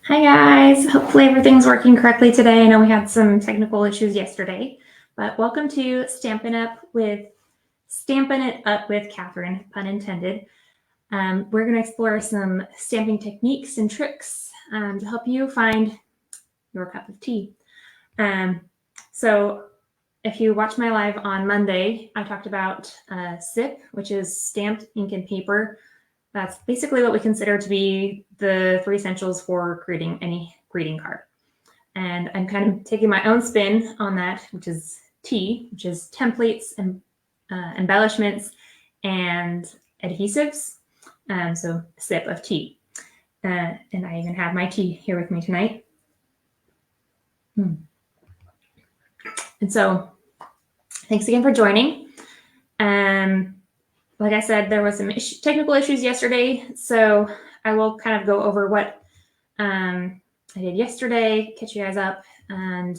Hi guys, hopefully everything's working correctly today. I know we had some technical issues yesterday, but welcome to Stampin' It Up with Catherine, pun intended. We're going to explore some stamping techniques and tricks to help you find your cup of tea. So if you watched my live on Monday, I talked about SIP, which is stamped ink and paper. That's basically what we consider to be the three essentials for creating any greeting card. And I'm kind of taking my own spin on that, which is T, which is templates and embellishments and adhesives. So a sip of tea. And I even have my tea here with me tonight. And so thanks again for joining. Like I said, there was some technical issues yesterday, so I will kind of go over what I did yesterday, catch you guys up, and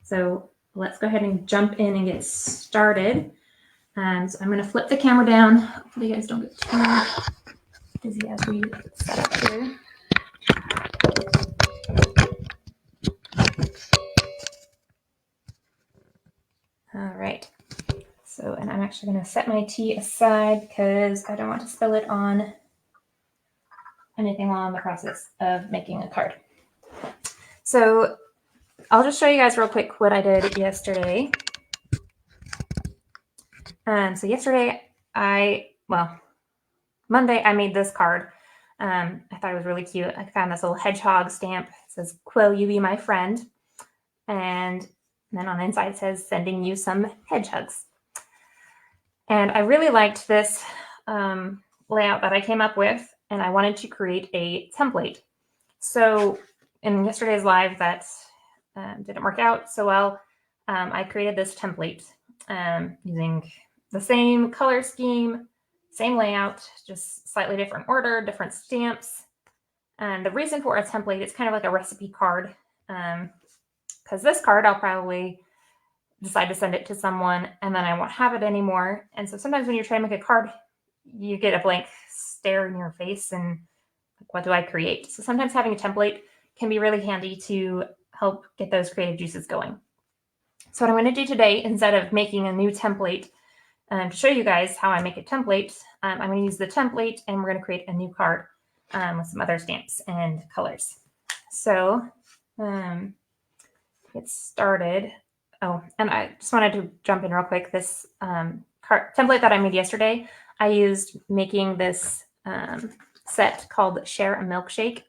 so let's go ahead and jump in and get started. So I'm going to flip the camera down. Hopefully you guys don't get too busy as we set up here. All right. So, and I'm actually going to set my tea aside because I don't want to spill it on anything while I'm in the process of making a card. So I'll just show you guys real quick what I did yesterday. So yesterday, Monday, I made this card. I thought it was really cute. I found this little hedgehog stamp. It says, "Quill, you be my friend." And then on the inside, it says, "Sending you some hedgehogs." And I really liked this layout that I came up with, and I wanted to create a template. So in yesterday's live, that didn't work out so well. I created this template using the same color scheme, same layout, just slightly different order, different stamps. And the reason for a template is kind of like a recipe card, because this card I'll probably decide to send it to someone and then I won't have it anymore. And so sometimes when you're trying to make a card, you get a blank stare in your face and like, what do I create? So sometimes having a template can be really handy to help get those creative juices going. So what I'm going to do today, instead of making a new template, to show you guys how I make a template, I'm going to use the template and we're going to create a new card with some other stamps and colors. So get started. Oh, and I just wanted to jump in real quick. This template that I made yesterday, I used making this set called Share a Milkshake.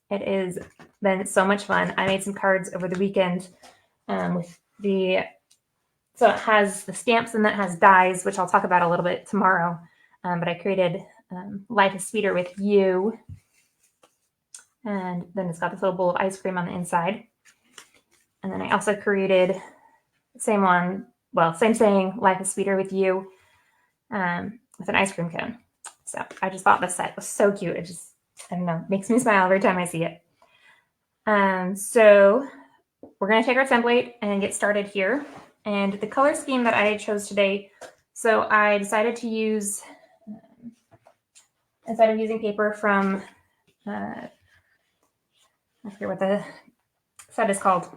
It has been so much fun. I made some cards over the weekend with so it has the stamps and that has dies, which I'll talk about a little bit tomorrow. But I created Life is Sweeter with You. And then it's got this little bowl of ice cream on the inside. And then I also created the same one, same saying, Life is Sweeter with You, with an ice cream cone. So I just thought this set was so cute. It just, I don't know, makes me smile every time I see it. So we're going to take our template and get started here. And the color scheme that I chose today, so I decided to use, instead of using paper from, I forget what the set is called,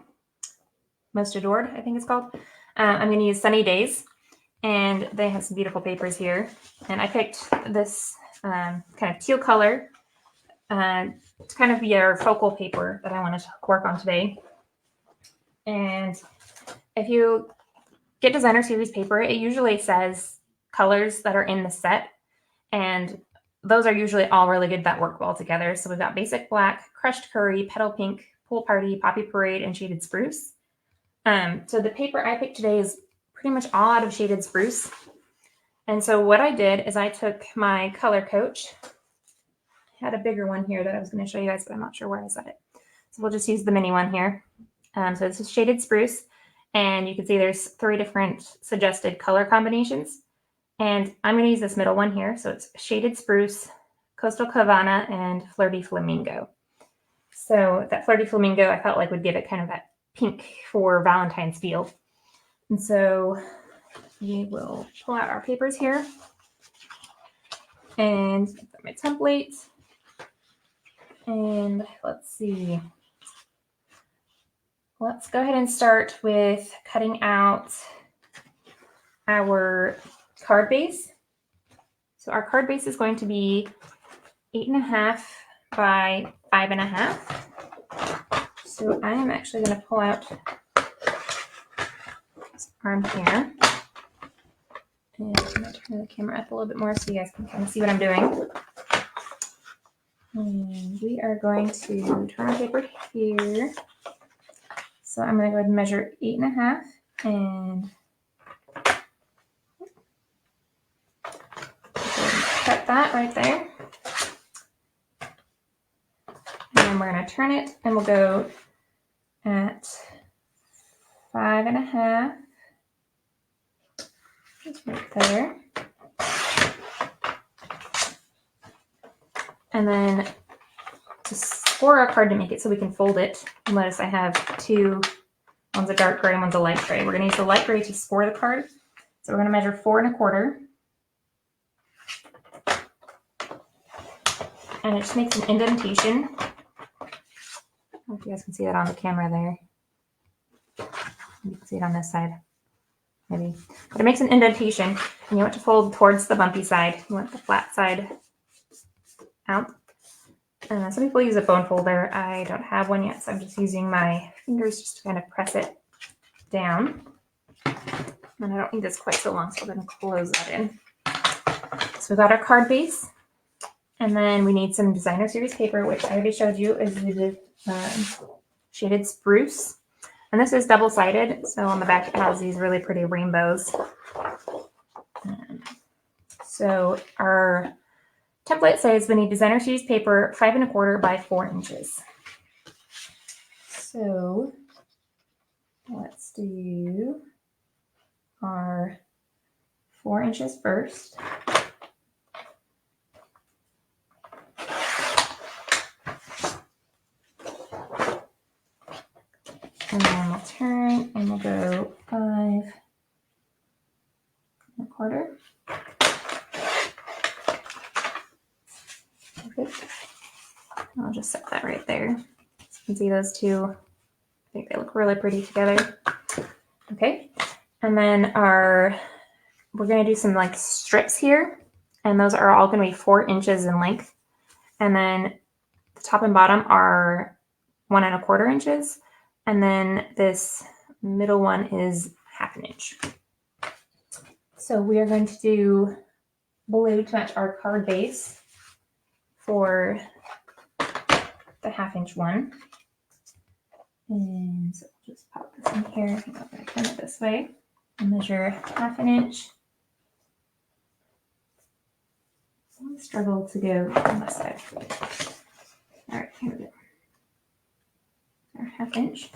Most Adored, I think it's called. I'm going to use Sunny Days, and they have some beautiful papers here. And I picked this kind of teal color to kind of be our focal paper that I wanted to work on today. And if you get designer series paper, it usually says colors that are in the set, and those are usually all really good that work well together. So we've got Basic Black, Crushed Curry, Petal Pink, Pool Party, Poppy Parade, and Shaded Spruce. So the paper I picked today is pretty much all out of Shaded Spruce. And so what I did is I took my color coach. I had a bigger one here that I was going to show you guys, but I'm not sure where I set it. So we'll just use the mini one here. So this is Shaded Spruce. And you can see there's 3 different suggested color combinations. And I'm going to use this middle one here. So it's Shaded Spruce, Coastal Cabana, and Flirty Flamingo. So that Flirty Flamingo I felt like would give it kind of that pink for Valentine's feel. And so we will pull out our papers here. And my template. And let's see. Let's go ahead and start with cutting out our card base. So our card base is going to be 8.5 by 5.5. So I am actually going to pull out this arm here. And I'm going to turn the camera up a little bit more so you guys can kind of see what I'm doing. And we are going to turn our paper here. So I'm going to go ahead and measure 8.5 and cut that right there. And then we're going to turn it and we'll go at 5.5. Just right there. And then to score our card to make it so we can fold it, notice I have two, one's a dark gray and one's a light gray. We're going to use the light gray to score the card. So we're going to measure 4.25. And it just makes an indentation. I don't know if you guys can see that on the camera there. You can see it on this side, maybe. But it makes an indentation, and you want to fold towards the bumpy side. You want the flat side out. Some people use a bone folder. I don't have one yet, so I'm just using my fingers just to kind of press it down. And I don't need this quite so long, so we're going to close that in. So we got our card base. And then we need some designer series paper, which I already showed you is the shaded spruce. And this is double-sided, so on the back it has these really pretty rainbows. So our template says we need designer series paper 5.25 by 4 inches. So let's do our 4 inches first. And then we'll turn and we'll go 5.25. Perfect. I'll just set that right there. So you can see those two. I think they look really pretty together. Okay. And then we're going to do some like strips here. And those are all going to be 4 inches in length. And then the top and bottom are 1.25 inches. And then this middle one is 1/2 inch. So we are going to do blue to match our card base for the 1/2 inch one. And so just pop this in here. I'm going to turn it this way and measure 1/2 inch. I struggle to go on this side. All right, here we go. Our 1/2 inch.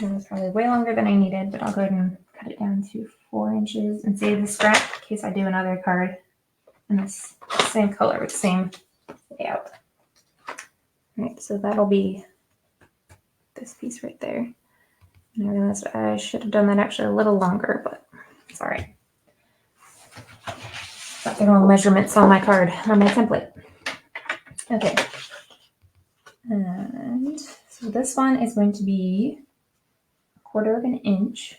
And it's probably way longer than I needed, but I'll go ahead and cut it down to 4 inches and save the scrap in case I do another card in this same color with the same layout. All right, so that'll be this piece right there. And I realized I should have done that actually a little longer, but it's all right. Got the wrong measurements on my card, on my template. Okay. And so this one is going to be 1/4 inch.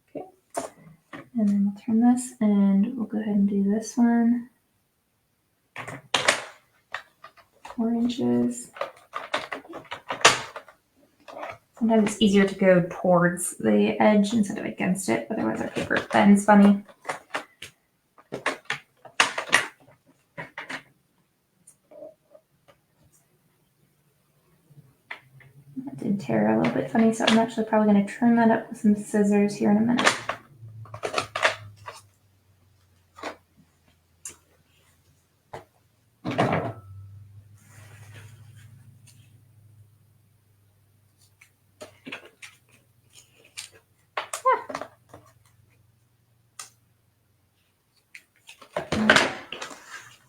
Okay. And then we'll turn this and we'll go ahead and do this one. 4 inches. Sometimes it's easier to go towards the edge instead of against it, otherwise our paper bends funny. That did tear a little bit funny, so I'm actually probably going to trim that up with some scissors here in a minute.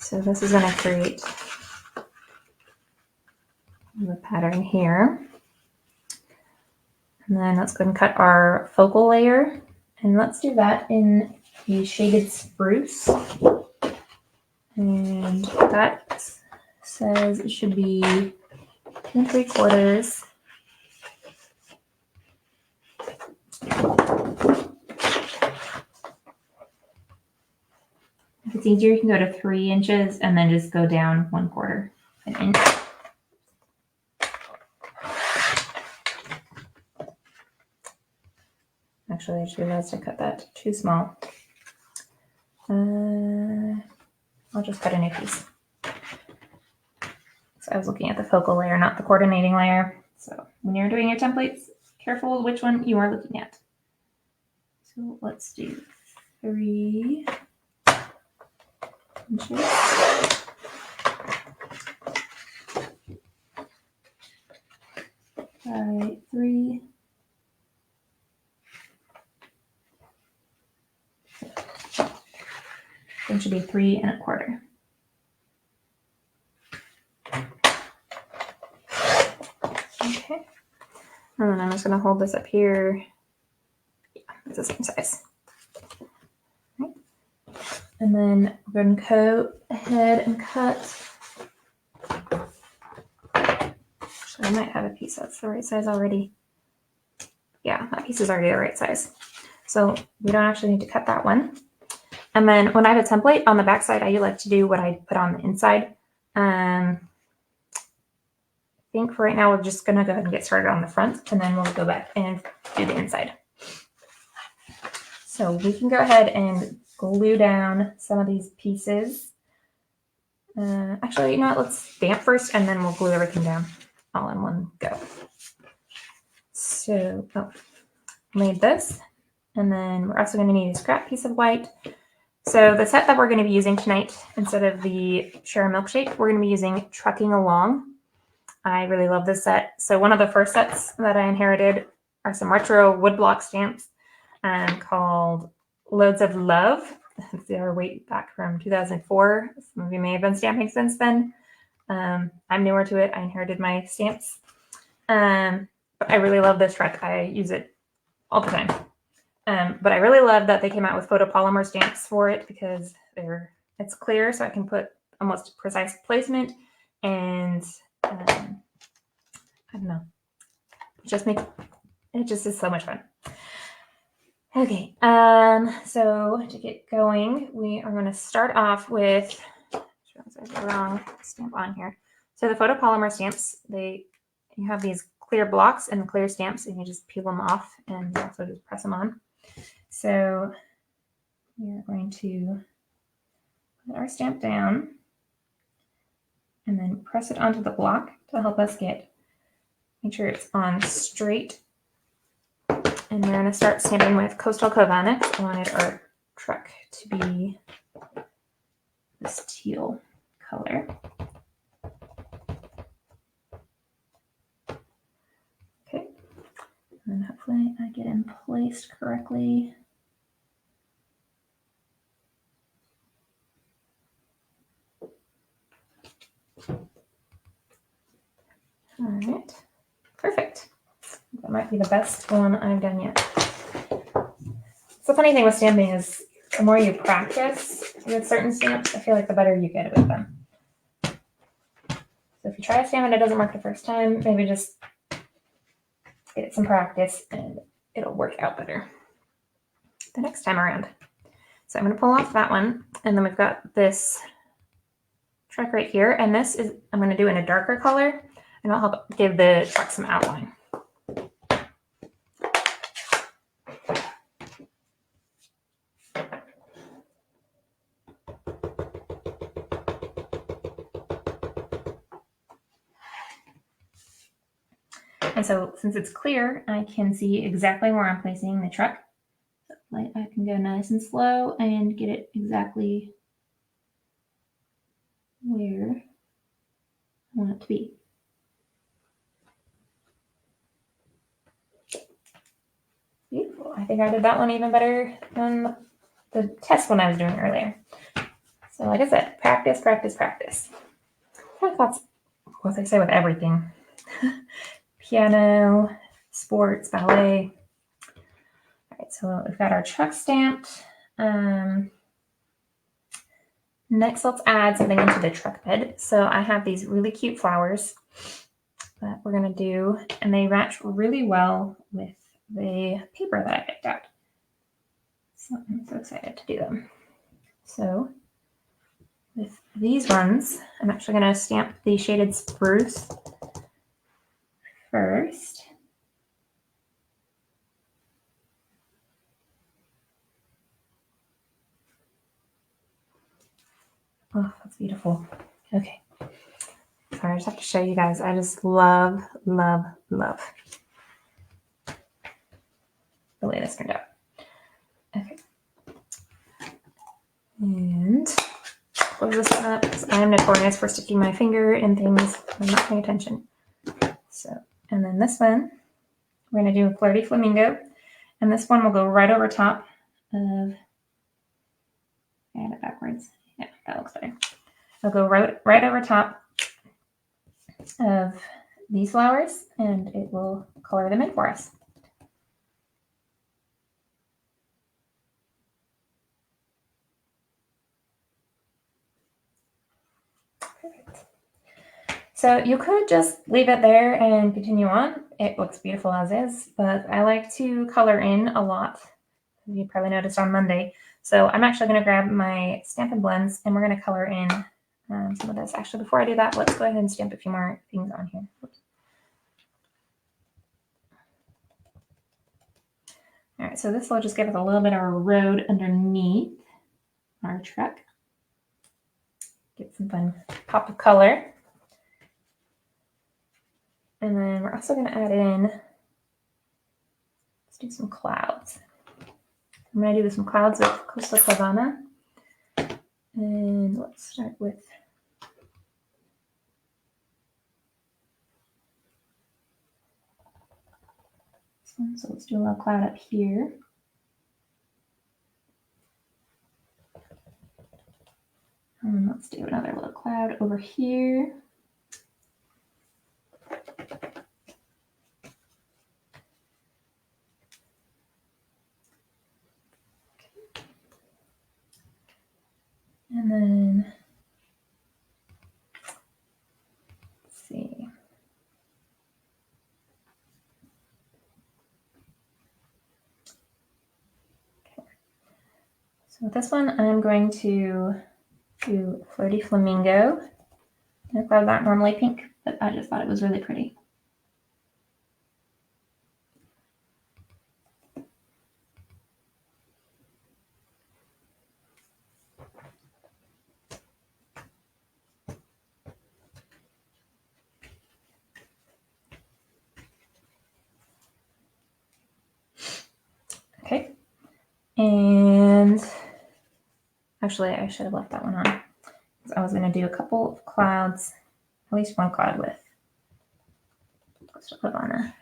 So this is going to create the pattern here. And then let's go ahead and cut our focal layer. And let's do that in the shaded spruce. And that says it should be 2 3/4. If it's easier, you can go to 3 inches and then just go down 1/4 an inch. Actually, I just realized I cut that too small. I'll just cut a new piece. So I was looking at the focal layer, not the coordinating layer. So when you're doing your templates, careful which one you are looking at. So let's do 3 inches. By 3. It should be 3 1/4. Okay. And then I'm just going to hold this up here. Yeah, it's the same size. Right. And then we're going to go ahead and cut. Actually, I might have a piece that's the right size already. Yeah, that piece is already the right size. So we don't actually need to cut that one. And then when I have a template on the back side, I like to do what I put on the inside. I think for right now, we're just going to go ahead and get started on the front, and then we'll go back and do the inside. So we can go ahead and glue down some of these pieces. Actually, you know what? Let's stamp first, and then we'll glue everything down all in one go. So, made this. And then we're also going to need a scrap piece of white. So the set that we're going to be using tonight, instead of the Share a Milkshake, we're going to be using Trucking Along. I really love this set. So one of the first sets that I inherited are some retro woodblock stamps called Loads of Love. They are way back from 2004. Some of you may have been stamping since then. I'm newer to it. I inherited my stamps. But I really love this truck. I use it all the time. But I really love that they came out with photo-polymer stamps for it because it's clear, so I can put almost precise placement, and I don't know, it just is so much fun. Okay, so to get going, we are going to start off with, there's the wrong stamp on here. So the photopolymer stamps, you have these clear blocks and clear stamps, and you just peel them off and also just press them on. So we are going to put our stamp down and then press it onto the block to help us make sure it's on straight. And we're going to start stamping with Coastal Cabana. I wanted our truck to be this teal color. Okay. And then hopefully I get in placed correctly. All right, perfect. That might be the best one I've done yet. So the funny thing with stamping is the more you practice with certain stamps, I feel like the better you get with them. So if you try a stamp and it doesn't work the first time, maybe just get some practice and it'll work out better the next time around. So I'm going to pull off that one, and then we've got this truck right here, and this is I'm going to do in a darker color, and I'll help give the truck some outline. And so since it's clear, I can see exactly where I'm placing the truck. So I can go nice and slow and get it exactly where I want it to be. Beautiful. I think I did that one even better than the test one I was doing earlier. So So like I said, practice, practice, practice. I feel like that's what they say with everything. Piano, sports, ballet. All right, so we've got our truck stamped. Next, let's add something into the truck bed. So I have these really cute flowers that we're gonna do, and they match really well with the paper that I picked out. So I'm so excited to do them. So with these ones, I'm actually gonna stamp the shaded spruce first. Oh, that's beautiful. Okay. Sorry, I just have to show you guys. I just love, love, love the way this turned out. Okay. And close this up because I'm notorious for sticking my finger in things when I'm not paying attention. So, and then this one, we're going to do a flirty flamingo. And this one will go right over top of, I had it backwards. Yeah, that looks better. It'll go right over top of these flowers, and it will color them in for us. Perfect. So you could just leave it there and continue on. It looks beautiful as is, but I like to color in a lot. You probably noticed on Monday. So I'm actually going to grab my Stampin' Blends and we're going to color in some of this. Actually, before I do that, let's go ahead and stamp a few more things on here. Oops. All right, so this will just give us a little bit of a road underneath our truck. Get some fun pop of color. And then we're also going to add in, let's do some clouds. I'm going to do some clouds with Costa Clavana. And let's start with this one. So let's do a little cloud up here. And let's do another little cloud over here. And then, let's see. Okay. So with this one, I'm going to do Flirty Flamingo. The clouds aren't normally pink, but I just thought it was really pretty. Okay. And actually, I should have left that one on. I was going to do a couple of clouds, at least one cloud with Costa Clavana.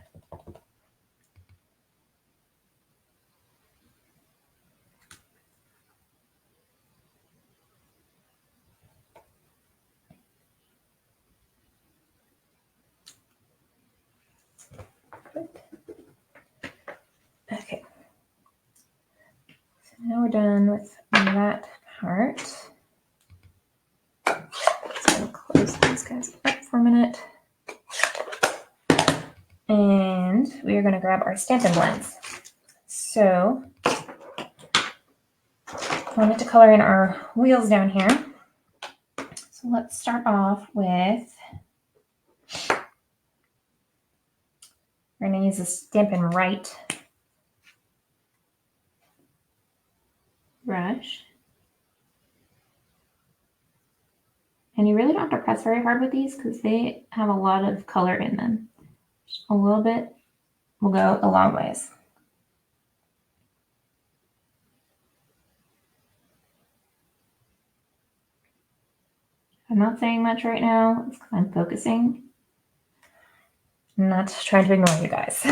Okay. So now we're done with that part. So I'm going to close these guys up for a minute. And we are going to grab our Stampin' Blends. So I wanted to color in our wheels down here. So let's start off with, we're going to use the Stampin' Right brush. And you really don't have to press very hard with these because they have a lot of color in them. Just a little bit will go a long ways. I'm not saying much right now because I'm focusing. I'm not trying to ignore you guys.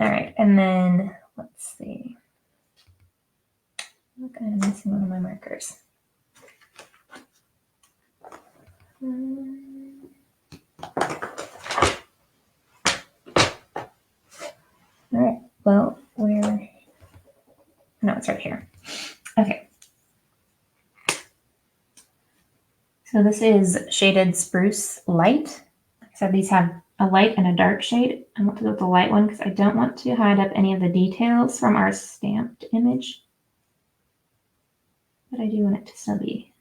All right, and then let's see. Look, I'm missing one of my markers. All right, well, no, it's right here. Okay. So this is Shaded Spruce Light. Like I said, these have a light and a dark shade. I want to go with the light one because I don't want to hide up any of the details from our stamped image. But I do want it to still be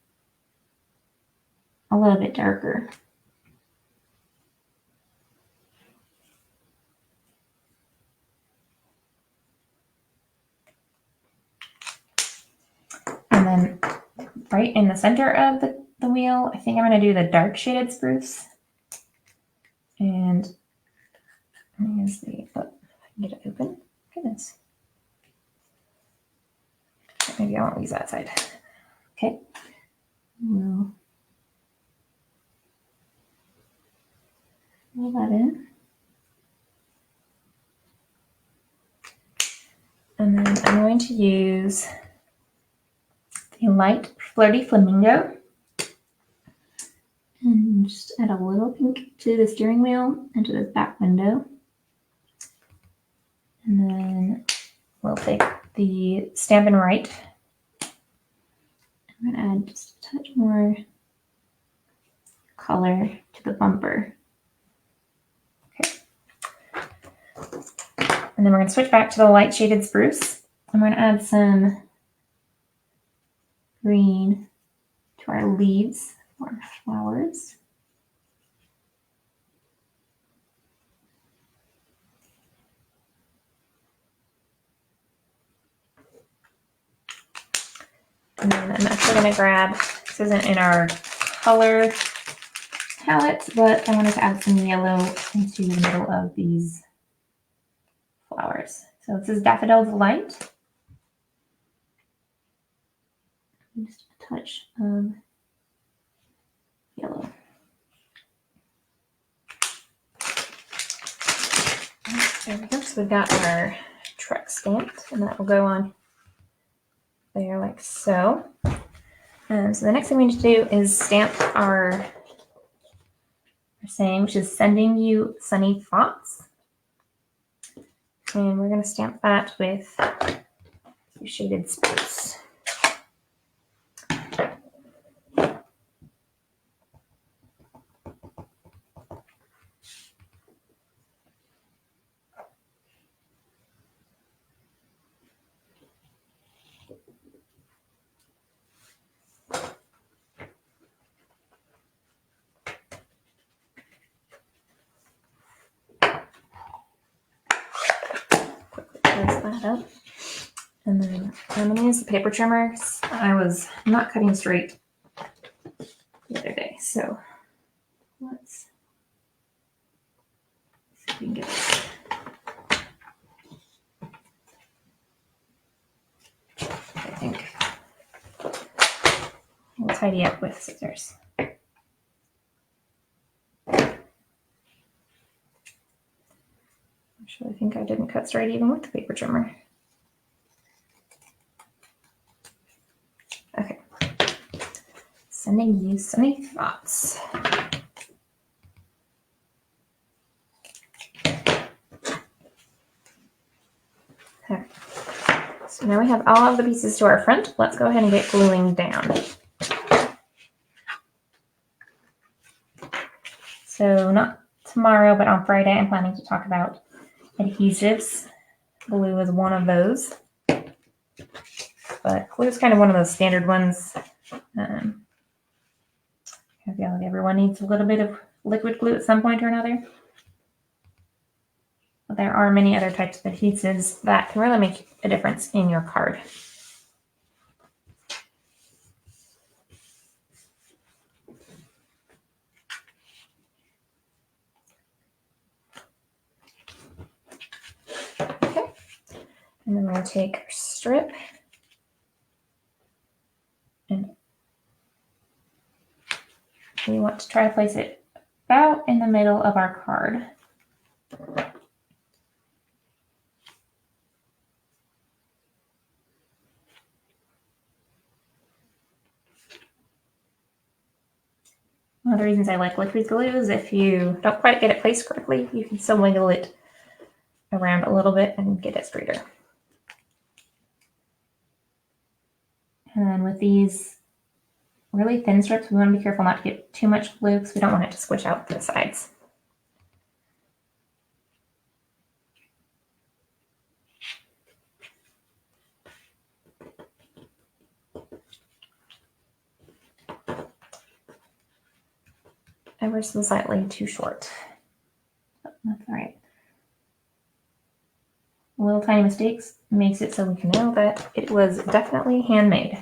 a little bit darker. And then right in the center of the wheel, I think I'm going to do the dark shaded spruce. And here's the, oh, if I can get it open. Goodness. Maybe I won't use that side. Okay. We'll roll that in. And then I'm going to use a light flirty flamingo. And just add a little pink to the steering wheel and to the back window. And then we'll take the Stampin' Write. I'm going to add just a touch more color to the bumper. Okay. And then we're going to switch back to the light shaded spruce. I'm going to add some green to our leaves or flowers. And then I'm actually going to grab, this isn't in our color palette, but I wanted to add some yellow into the middle of these flowers. So this is Daffodil Delight. Just a touch of yellow. There we go. So we've got our truck stamped, and that will go on there like so. So the next thing we need to do is stamp our saying, which is sending you sunny thoughts. And we're going to stamp that with shaded spruce. Close that up. And then I'm going to use the paper trimmer. I was not cutting straight the other day, so let's see if we can get this. I think we'll tidy up with scissors. Actually, I think I didn't cut straight even with the paper trimmer. Okay. Sending you sunny thoughts. Okay. So now we have all of the pieces to our front. Let's go ahead and get gluing down. So not tomorrow, but on Friday, I'm planning to talk about adhesives. Glue is one of those. But glue is kind of one of those standard ones. I feel like everyone needs a little bit of liquid glue at some point or another. But there are many other types of adhesives that can really make a difference in your card. Okay. And then we're going to take our strip and we want to try to place it about in the middle of our card. One of the reasons I like liquid glue is if you don't quite get it placed correctly, you can still wiggle it around a little bit and get it straighter. And then with these really thin strips, we want to be careful not to get too much glue because we don't want it to squish out the sides. Ever so slightly too short. Oh, that's all right. Little tiny mistakes makes it so we can know that it was definitely handmade.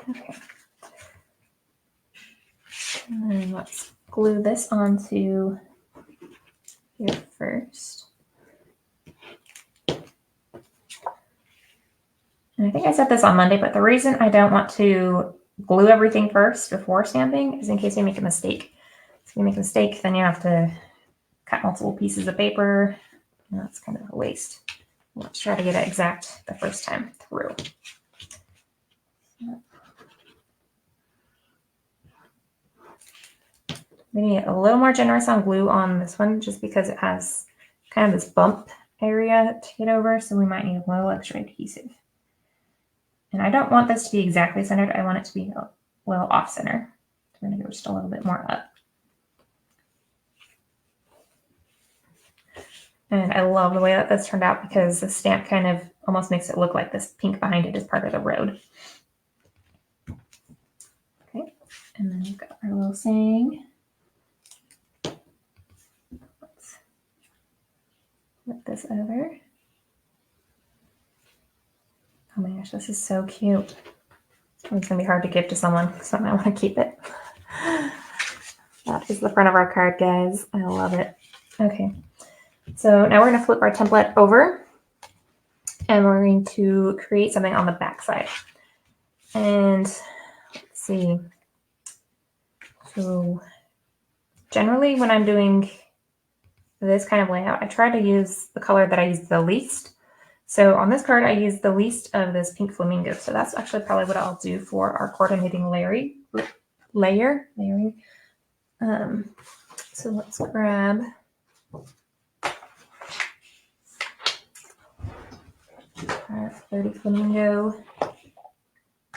Okay. And then let's glue this onto here first. And I think I said this on Monday, but the reason I don't want to glue everything first before stamping is in case you make a mistake. So if you make a mistake, then you have to cut multiple pieces of paper, and that's kind of a waste. Let's try to get it exact the first time through. Maybe a little more generous on glue on this one just because it has kind of this bump area to get over, so we might need a little extra adhesive. And I don't want this to be exactly centered. I want it to be a little off center. So we're going to go just a little bit more up. And I love the way that this turned out because the stamp kind of almost makes it look like this pink behind it is part of the road. Okay, and then we've got our little saying. Let's flip this over. Oh my gosh, this is so cute. It's going to be hard to give to someone, so I might want to keep it. That is the front of our card, guys. I love it. Okay, so now we're going to flip our template over, and we're going to create something on the back side. And let's see. So generally when I'm doing this kind of layout, I try to use the color that I use the least. So on this card, I use the least of this pink flamingo. So that's actually probably what I'll do for our coordinating layering. So let's grab our 30 flamingo.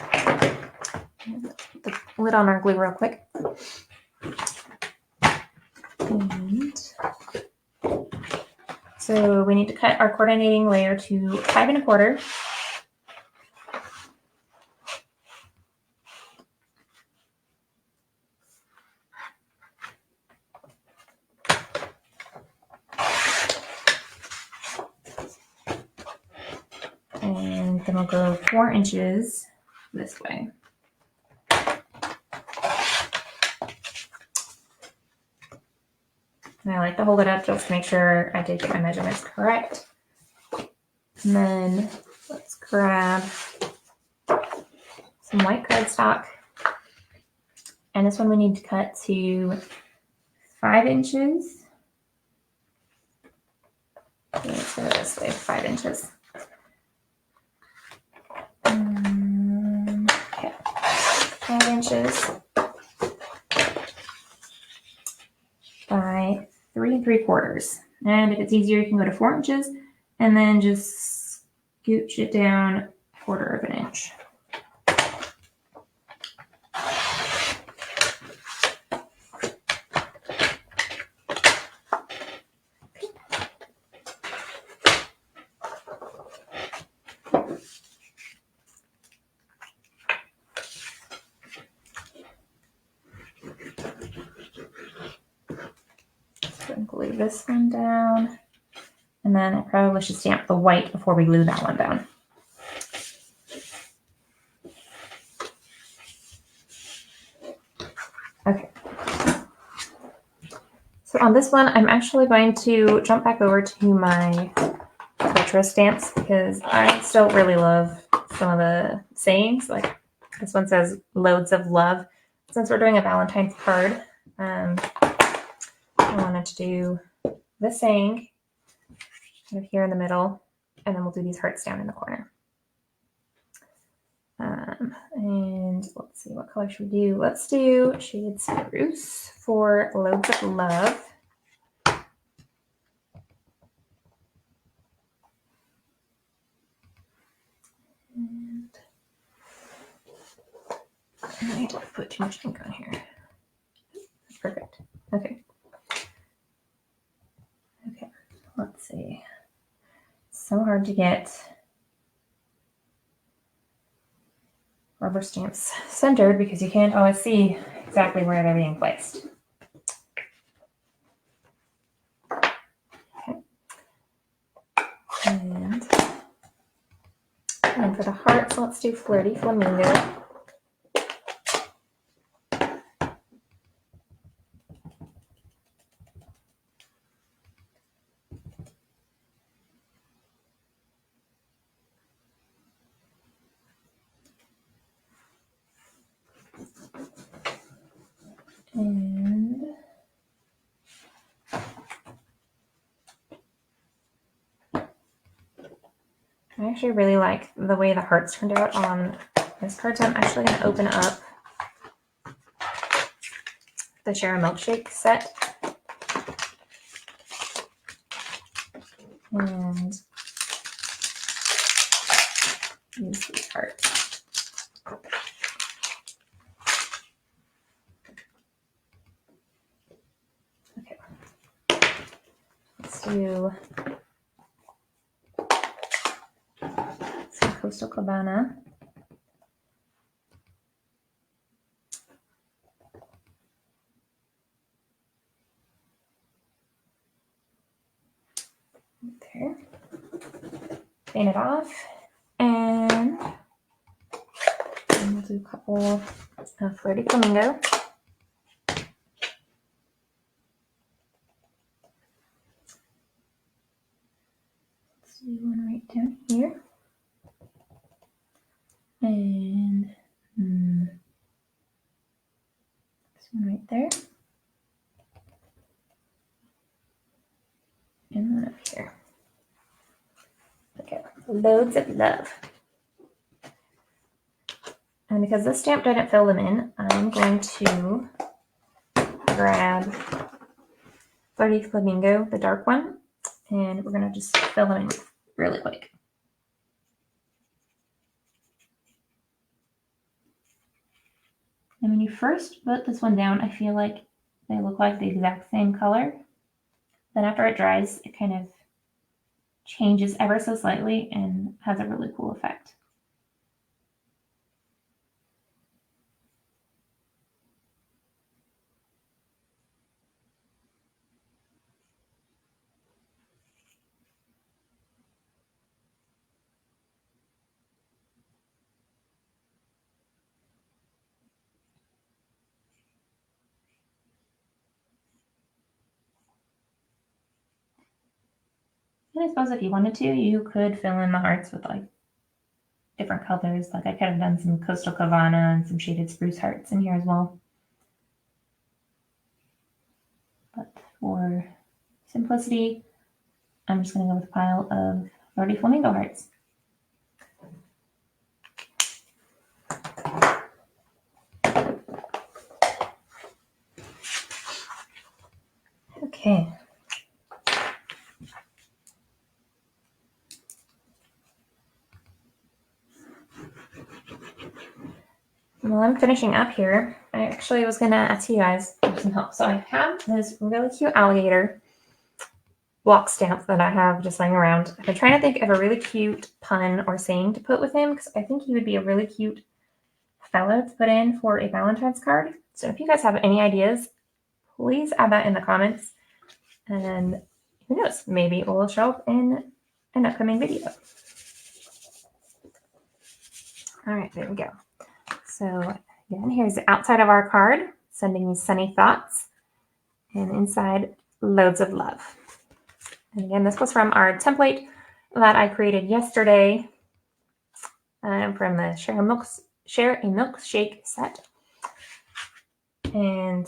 And let's put the lid on our glue real quick. And so we need to cut our coordinating layer to 5 1/4. And then we'll go 4 inches this way. And I like to hold it up just to make sure I did get my measurements correct. And then let's grab some white cardstock. And this one we need to cut to 5 inches. Let's go this way, 5 inches. Okay, 5 inches by 3 3/4. And if it's easier, you can go to 4 inches and then just scooch it down 1/4 of an inch. Glue this one down, and then I probably should stamp the white before we glue that one down. Okay, so on this one I'm actually going to jump back over to my retro stamps because I still really love some of the sayings. Like this one says loads of love. Since we're doing a Valentine's card, I wanted to do the saying kind of here in the middle, and then we'll do these hearts down in the corner. And let's see, what color should we do? Let's do shade spruce for Loads of Love. And I don't put too much ink on here. That's perfect. Okay. Okay, let's see. It's so hard to get rubber stamps centered because you can't always see exactly where they're being placed. Okay. And for the hearts, let's do Flirty Flamingo. And I actually really like the way the hearts turned out on this card, so I'm actually going to open up the Share a Milkshake set and use these hearts. Okay, let's do some Coastal Cabana. There. Paint it off, and we'll do a couple of Flirty Flamingo. Let's do one right down here, and this one right there, and one up here. Okay, Loads of Love. And because this stamp didn't fill them in, I'm going to grab Flirty Flamingo, the dark one, and we're going to just fill them in really quick. And when you first put this one down, I feel like they look like the exact same color. Then after it dries, it kind of changes ever so slightly and has a really cool effect. And I suppose if you wanted to, you could fill in the hearts with like different colors. Like I could have done some Coastal Cabana and some shaded spruce hearts in here as well. But for simplicity, I'm just going to go with a pile of Flirty Flamingo hearts. Okay. While I'm finishing up here, I actually was going to ask you guys for some help. So I have this really cute alligator block stamp that I have just laying around. I've been trying to think of a really cute pun or saying to put with him because I think he would be a really cute fellow to put in for a Valentine's card. So if you guys have any ideas, please add that in the comments. And who knows, maybe it will show up in an upcoming video. All right, there we go. So again, here's the outside of our card, sending you sunny thoughts, and inside, Loads of Love. And again, this was from our template that I created yesterday from the Share a Milkshake set. And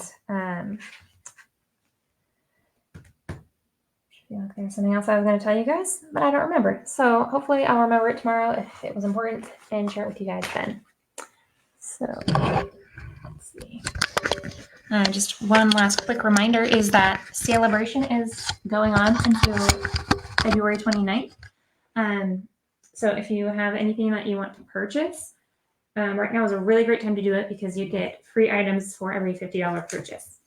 feel like there's something else I was going to tell you guys, but I don't remember. So hopefully I'll remember it tomorrow if it was important and share it with you guys then. So let's see. Just one last quick reminder is that Celebration is going on until February 29th. So if you have anything that you want to purchase, right now is a really great time to do it because you get free items for every $50 purchase.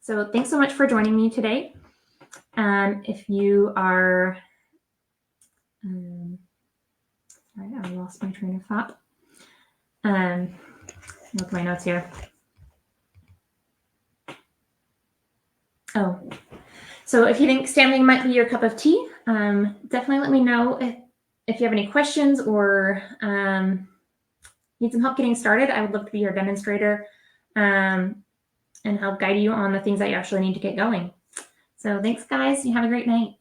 So thanks so much for joining me today. If you are, sorry, I lost my train of thought. Look at my notes here. Oh, so if you think stamping might be your cup of tea, definitely let me know if you have any questions or need some help getting started. I would love to be your demonstrator and help guide you on the things that you actually need to get going. So thanks, guys. You have a great night.